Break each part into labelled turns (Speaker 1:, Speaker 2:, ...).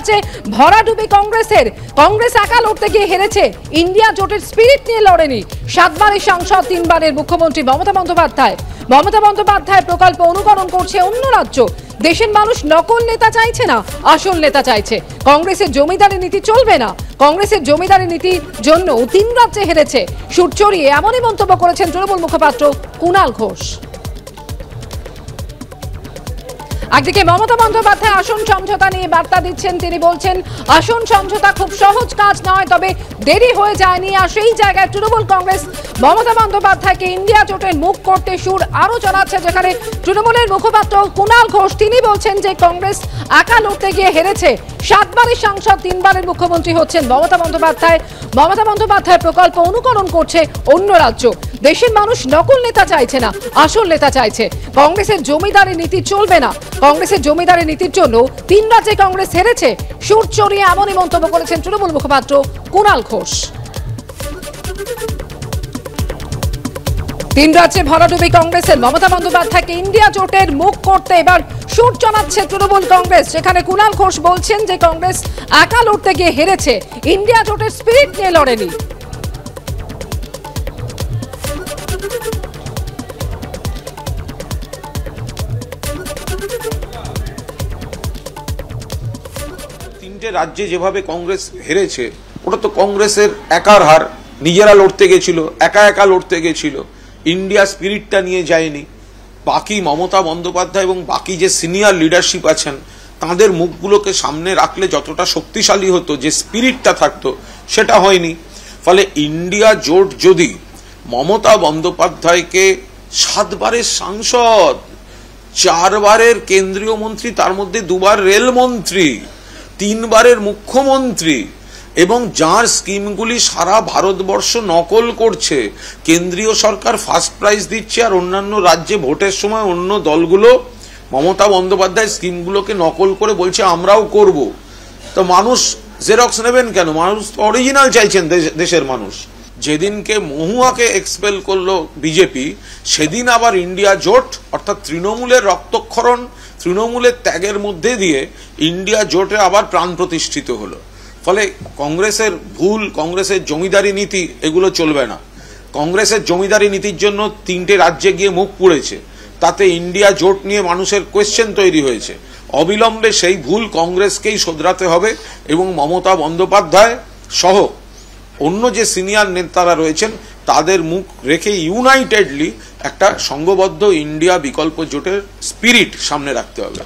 Speaker 1: রাজ্যে ভরাডুবি কংগ্রেসের। কংগ্রেস একা লড়তে গিয়ে হেরেছে, ইন্ডিয়া জোটের স্পিরিট নিয়ে লড়েনি। 7 বারের সাংসদ, 3 বারের মুখ্যমন্ত্রী মমতা বন্দ্যোপাধ্যায়। মমতা বন্দ্যোপাধ্যায় প্রকল্প অনুকরণ করছে অন্য রাজ্য। দেশের মানুষ নকল নেতা চাইছে না, আসল নেতা চাইছে। কংগ্রেসের জমিদারি নীতি চলবে না। কংগ্রেসের জমিদারি নীতির জন্য 3 রাজ্যে হেরেছে। সুর চড়িয়ে এমনই মন্তব্য করেছেন তৃণমূল মুখপাত্র কুণাল ঘোষ। একদিকে মমতা বন্দ্যোপাধ্যায় আসন সমঝোতা নিয়ে বার্তা দিচ্ছেন। তিনি বলছেন আসন সমঝোতা খুব সহজ কাজ নয়, তবে দেরি হয়ে যায়নি। আর সেই জায়গায় তৃণমূল কংগ্রেস মমতা বন্দ্যোপাধ্যায়কে ইন্ডিয়া জোটের মুখ করতে সুর আরো জানাচ্ছে, যেখানে তৃণমূলের মুখপাত্র কুণাল ঘোষ তিনি বলছেন যে কংগ্রেস একা লড়তে গিয়ে হেরেছে। 7 বারের সাংসদ, 3 বারের মুখ্যমন্ত্রী হচ্ছেন মমতা বন্দ্যোপাধ্যায়। মমতা বন্দ্যোপাধ্যায় প্রকল্প অনুকরণ করছে অন্য রাজ্য। দেশের মানুষ নকল নেতা চাইছে না, আসল নেতা চাইছে। কংগ্রেসের জমিদারি নীতি চলবে না। কংগ্রেসের জমিদারি নীতির জন্য 3 রাজ্যে কংগ্রেস হেরেছে। সুর চড়িয়ে এমনই মন্তব্য করেছেন তৃণমূল মুখপাত্র কুণাল ঘোষ। 3 রাজ্যে ভরাডুবি কংগ্রেসের। মমতা বন্দ্যোপাধ্যায়কে ইন্ডিয়া জোটের মুখ করতে এবার সুর চড়াচ্ছে তৃণমূল কংগ্রেস, যেখানে কুণাল ঘোষ বলছেন যে কংগ্রেস একা লড়তে গিয়ে হেরেছে, ইন্ডিয়া জোটের স্পিরিট নিয়ে লড়েনি।
Speaker 2: রাজ্যে যেভাবে কংগ্রেস হেরেছে ওটা তো কংগ্রেসের একার হার। নিজেরা লড়তে গেছিল, একা একা লড়তে গেছিল, ইন্ডিয়া স্পিরিটটা নিয়ে যায়নি। বাকি মমতা বন্দ্যোপাধ্যায় এবং বাকি যে সিনিয়র লিডারশিপ আছেন তাদের মুখগুলোকে সামনে রাখলে যতটা শক্তিশালী হতো, যে স্পিরিটটা থাকতো, সেটা হয়নি। ফলে ইন্ডিয়া জোট যদি মমতা বন্দ্যোপাধ্যায়কে 7 বারের সাংসদ, 4 বারের কেন্দ্রীয় মন্ত্রী, তার মধ্যে 2 বার রেলমন্ত্রী, 3 বারের মুখ্যমন্ত্রী, এবং যার স্কিমগুলি সারা ভারতবর্ষ নকল করছে, কেন্দ্রীয় সরকার ফার্স্ট প্রাইজ দিচ্ছে, আর অন্যান্য রাজ্যে ভোটের সময় অন্য দলগুলো মমতা বন্দ্যোপাধ্যায় স্কিমগুলোকে নকল করে বলছে আমরাও করব, তো মানুষ জেরক্স নেবেন কেন? মানুষ অরিজিনাল চাইছেন দেশের মানুষ। যেদিনকে মহুয়াকে এক্সপেল করলো বিজেপি, সেদিন আবার ইন্ডিয়া জোট অর্থাৎ তৃণমূলের রক্তক্ষরণ, তৃণমূলের ত্যাগের মধ্যে দিয়ে ইন্ডিয়া জোটে আবার প্রাণ প্রতিষ্ঠিত হলো। ফলে কংগ্রেসের ভুল, কংগ্রেসের জমিদারি নীতি, এগুলো চলবে না। কংগ্রেসের জমিদারি নীতির জন্য 3টে রাজ্যে গিয়ে মুখ পুড়েছে, তাতে ইন্ডিয়া জোট নিয়ে মানুষের কোয়েশ্চেন তৈরি হয়েছে। অবিলম্বে সেই ভুল কংগ্রেসকেই শোধরাতে হবে এবং মমতা বন্দ্যোপাধ্যায় সহ অন্য যে সিনিয়র নেতারা রয়েছেন তাদের মুখ রেখে ইউনাইটেডলি একটা সংঘবদ্ধ ইন্ডিয়া বিকল্প জোটের স্পিরিট সামনে রাখতে হবে।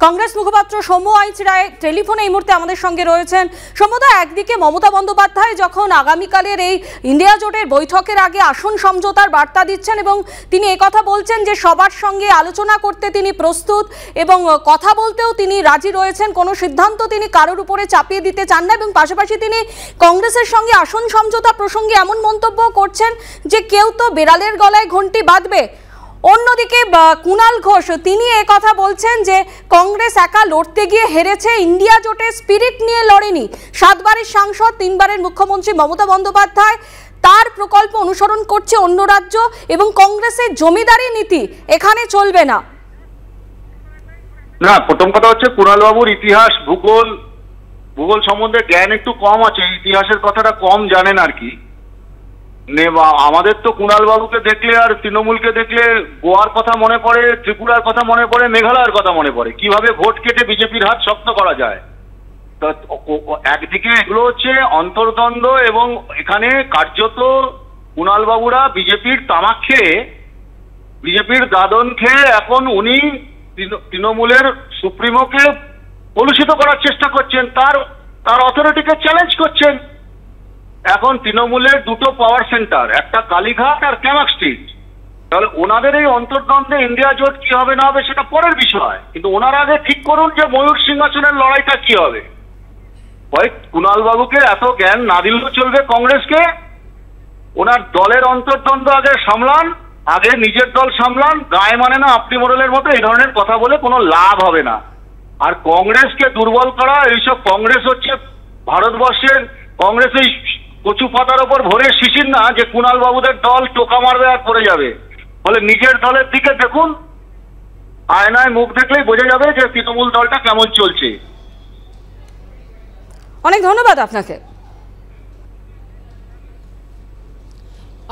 Speaker 3: কংগ্রেস মুখপাত্র সৌম্য আইচ রায় টেলিফোনে এই মুহূর্তে আমাদের সঙ্গে রয়েছেন। সৌম্যদা, একদিকে মমতা বন্দ্যোপাধ্যায় যখন আগামীকালের এই ইন্ডিয়া জোটের বৈঠকের আগে আসন সমঝোতার বার্তা দিচ্ছেন এবং তিনি একথা বলছেন যে সবার সঙ্গে আলোচনা করতে তিনি প্রস্তুত এবং কথা বলতেও তিনি রাজি রয়েছেন, কোনো সিদ্ধান্ত তিনি কারোর উপরে চাপিয়ে দিতে চান না, এবং পাশাপাশি তিনি কংগ্রেসের সঙ্গে আসন সমঝোতা প্রসঙ্গে এমন মন্তব্য করছেন যে কেউ তো বেড়ালের গলায় ঘন্টি বাঁধবে। অন্যদিকে কুণাল ঘোষ তিনি কথা বলছেন যে কংগ্রেস একা লড়তে গিয়ে হেরেছে, ইন্ডিয়া জোটের স্পিরিট নিয়ে লড়েনি। 7 বারের সাংসদ, 3 বারের মুখ্যমন্ত্রী মমতা বন্দ্যোপাধ্যায় তার প্রকল্প অনুসরণ করছে অন্য রাজ্য, এবং কংগ্রেসের জমিদারি নীতি এখানে চলবে না।
Speaker 4: না, প্রথম কথা হচ্ছে কুণাল বাবুর ইতিহাস, ভূগোল সম্বন্ধে জ্ঞান একটু কম আছে, ইতিহাসের কথাটা কম জানেন আর কি। আমাদের তো কুণাল বাবুকে দেখলে আর তৃণমূলকে দেখলে গোয়ার কথা মনে পড়ে, ত্রিপুরার কথা মনে পড়ে, মেঘালয়ের কথা মনে পড়ে, কিভাবে ভোট কেটে বিজেপির হাত শক্ত করা যায়। একদিকে এগুলো হচ্ছে অন্তর্দ্বন্দ্ব, এবং এখানে কার্যত কুণাল বাবুরা বিজেপির তামাক খেয়ে, বিজেপির দাদন খেয়ে এখন উনি তৃণমূলের সুপ্রিমোকে কলুষিত করার চেষ্টা করছেন, তার অথরিটিকে চ্যালেঞ্জ করছেন। এখন তৃণমূলের 2টো পাওয়ার সেন্টার, একটা কালীঘাট আর ক্যামাক স্ট্রিট। তাহলে ওনাদের এই অন্তর্দ্বন্দ্বে ইন্ডিয়া জোট কি হবে না হবে সেটা পরের বিষয়, কিন্তু ওনারা আগে ঠিক করুন যে ময়ূর সিংহাসনের লড়াইটা কি হবে। কুণাল বাবুকে এত জ্ঞান না দিলেও চলবে কংগ্রেসকে। ওনার দলের অন্তর্দ্বন্দ্ব আগে সামলান, আগে নিজের দল সামলান। গায়ে মানে না আপনি মোড়লের মতো এই ধরনের কথা বলে কোনো লাভ হবে না। আর কংগ্রেসকে দুর্বল করা, এইসব কংগ্রেস হচ্ছে ভারতবর্ষের কংগ্রেস এই কচু পাতার ওপর ভরে শিশির না যে কুণাল বাবুদের দল টোকা মারবে আর পড়ে যাবে। ফলে নিজের দলের দিকে দেখুন, আয়নায় মুখ দেখলেই বোঝা যাবে যে তৃণমূল দলটা কেমন চলছে।
Speaker 3: অনেক ধন্যবাদ আপনাকে।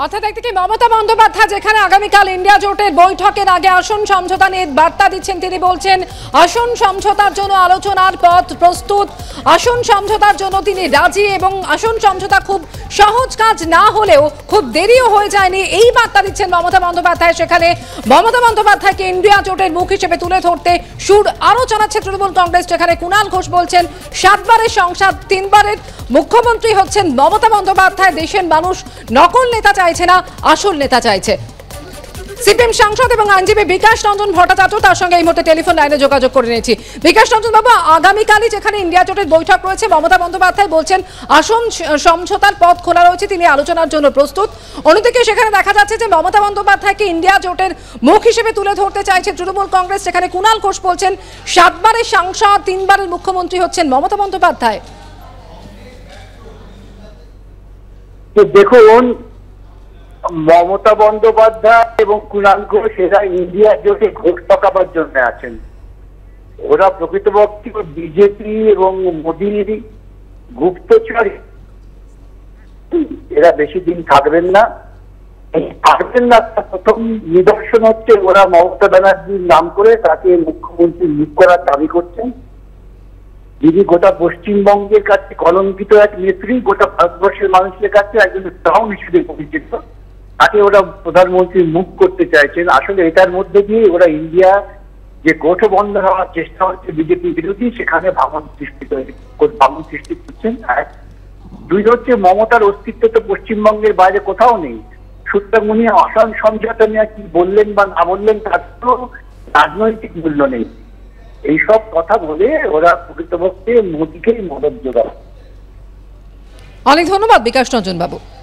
Speaker 1: অর্থাৎ একদিকে মমতা বন্দ্যোপাধ্যায় যেখানে আগামীকাল ইন্ডিয়া জোটের বৈঠকের আগে আসন সমঝোতা নিয়ে বার্তা দিচ্ছেন, তিনি বলছেন আসন সমঝোতার জন্য আলোচনার পথ প্রস্তুত, আসন সমঝোতার জন্য তিনি রাজি এবং আসন সমঝোতা খুব সহজ কাজ না হলেও খুব দেরিও হয়ে যায়নি, এই বার্তা দিচ্ছেন মমতা বন্দ্যোপাধ্যায়। সেখানে মমতা বন্দ্যোপাধ্যায়কে ইন্ডিয়া জোটের মুখ হিসেবে তুলে ধরতে সুর আরও চালাচ্ছে তৃণমূল কংগ্রেস। যেখানে কুণাল ঘোষ বলছেন 7 বারের সংসদ 3 বারের মুখ্যমন্ত্রী হচ্ছেন মমতা বন্দ্যোপাধ্যায়, দেশের মানুষ নকল নেতা চাইছে না, আসল নেতা চাইছে। সিপিএম সাংসদ এবং আইনজীবী বিকাশ রঞ্জন ভট্টাচার্য তার সঙ্গে এই মুহূর্তে টেলিফোন লাইনে যোগাযোগ করে নিয়েছি। বিকাশ রঞ্জন বাবু, আগামীকালই যেখানে ইন্ডিয়া জোটের বৈঠক রয়েছে, মমতা বন্দ্যোপাধ্যায় বলছেন আসন সমঝোতার পথ খোলা রয়েছে, তিনি আলোচনার জন্য প্রস্তুত। অন্যদিকে সেখানে দেখা যাচ্ছে যে মমতা বন্দ্যোপাধ্যায়কে ইন্ডিয়া জোটের মুখ হিসেবে তুলে ধরতে চাইছে তৃণমূল কংগ্রেস। সেখানে কুণাল ঘোষ বলছেন 7 বারের সাংসদ 3 বারের মুখ্যমন্ত্রী হচ্ছেন মমতা বন্দ্যোপাধ্যায়।
Speaker 5: দেখুন, মমতা বন্দ্যোপাধ্যায় এবং কুণাল ঘোষ এরা ইন্ডিয়া জোটে ভোট পাকাবার জন্য আছেন। ওরা প্রকৃতপক্ষে বিজেপি এবং মোদীর গুপ্তচর, এরা বেশি দিন থাকবেন না। তার প্রথম নিদর্শন হচ্ছে ওরা মমতা ব্যানার্জির নাম করে তাকে মুখ্যমন্ত্রী নিয়োগ করার দাবি করছেন, যিনি গোটা পশ্চিমবঙ্গের কাছে কলঙ্কিত এক নেত্রী, গোটা ভারতবর্ষের মানুষের কাছে একজন ক্লাউন হিসেবে পরিচিত, তাকে ওরা প্রধানমন্ত্রী মুখ করতে চাইছেন। আসলে এটার মধ্যে দিয়ে ওরা ইন্ডিয়া যে গঠবন্ধন হওয়ার চেষ্টা হচ্ছে বিজেপি বিরোধী, সেখানে ভাঙন সৃষ্টি করছেন। এক, দুই হচ্ছে মমতার অস্তিত্ব তো পশ্চিমবঙ্গের বাইরে কোথাও নেই, সুতরাং উনি আসন সমঝোতা নিয়ে কি বললেন বা না বললেন তার তো রাজনৈতিক মূল্য নেই। এইসব কথা বলে ওরা প্রকৃতপক্ষে মোদীকেই মদত জোগায়।
Speaker 1: অনেক ধন্যবাদ বিকাশ রঞ্জন বাবু।